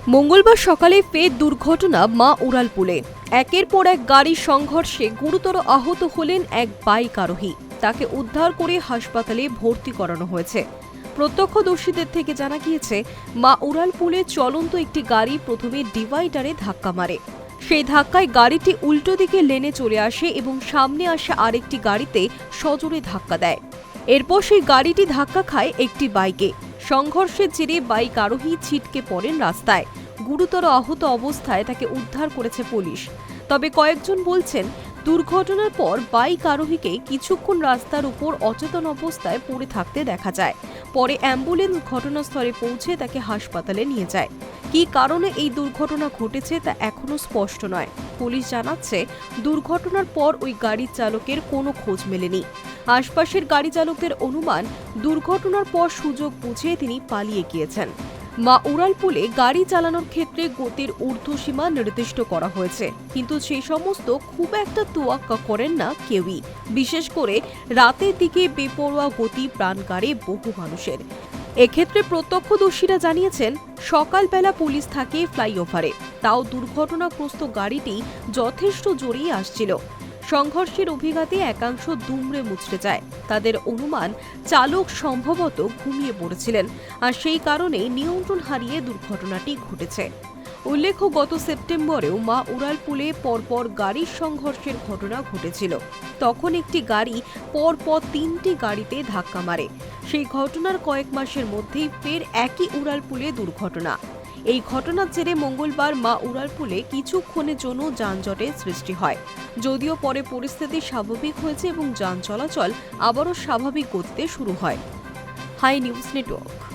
মঙ্গলবার সকালে ফের দুর্ঘটনা মা উড়ালপুলে। একের পর এক গাড়ির সংঘর্ষে গুরুতর আহত হলেন এক বাইক আরোহী। তাকে উদ্ধার করে হাসপাতালে ভর্তি করানো হয়েছে। প্রত্যক্ষদর্শীদের থেকে জানা গিয়েছে, মা উড়ালপুলে চলন্ত একটি গাড়ি প্রথমে ডিভাইডারে ধাক্কা মারে। সেই ধাক্কায় গাড়িটি উল্টো দিকে লেনে চলে আসে এবং সামনে আসা আরেকটি গাড়িতে সজোরে ধাক্কা দেয়। এরপর সেই গাড়িটি ধাক্কা খায় একটি বাইকে। সংঘর্ষের জেরে বাইক আরোহী ছিটকে পড়েন রাস্তায়। গুরুতর আহত অবস্থায় তাকে উদ্ধার করেছে পুলিশ। তবে কয়েকজন বলছেন, দুর্ঘটনার পর বাইক আরোহীকে কিছুক্ষণ রাস্তার উপর অচেতন অবস্থায় পড়ে থাকতে দেখা যায়। পরে অ্যাম্বুলেন্স ঘটনাস্থলে পৌঁছে তাকে হাসপাতালে নিয়ে যায়। কী কারণে এই দুর্ঘটনা ঘটেছে তা এখনও স্পষ্ট নয়। পুলিশ জানাচ্ছে, দুর্ঘটনার পর ওই গাড়ির চালকের কোনো খোঁজ মেলেনি। আশপাশের গাড়ি চালকদের অনুমান, দুর্ঘটনার পর সুযোগ বুঝে তিনি পালিয়ে গিয়েছেন। মা উড়ালপুলে গাড়ি চালানোর ক্ষেত্রে গতির ঊর্ধ্বসীমা নির্দিষ্ট করা হয়েছে, কিন্তু সেই সমস্ত খুব একটা তোয়াক্কা করেন না কেউই। বিশেষ করে রাতের দিকে বেপরোয়া গতি প্রাণ কাড়ে বহু মানুষের। এক্ষেত্রে প্রত্যক্ষদর্শীরা জানিয়েছেন, সকালবেলা পুলিশ থাকে ফ্লাইওভারে, তাও দুর্ঘটনাগ্রস্ত গাড়িটি যথেষ্ট জোরেই আসছিল। সংঘর্ষের অভিঘাতে একাংশ দুমড়ে মুচড়ে যায়। তাদের অনুমান, চালক সম্ভবত ঘুমিয়ে পড়েছিলেন, আর সেই কারণে নিয়ন্ত্রণ হারিয়ে দুর্ঘটনাটি ঘটেছে। উল্লেখ্য, গত সেপ্টেম্বরেও মা উড়ালপুলে পরপর গাড়ির সংঘর্ষের ঘটনা ঘটেছিল। তখন একটি গাড়ি পরপর 3টি গাড়িতে ধাক্কা মারে। সেই ঘটনার কয়েক মাসের মধ্যেই ফের একই উড়ালপুলে দুর্ঘটনা। এই ঘটনার জেরে মঙ্গলবার মা উড়ালপুলে কিছুক্ষণের জন্য যানজটের সৃষ্টি হয়। যদিও পরে পরিস্থিতি স্বাভাবিক হয়েছে এবং যান চলাচল আবারও স্বাভাবিক গতিতে শুরু হয়। Hi news network.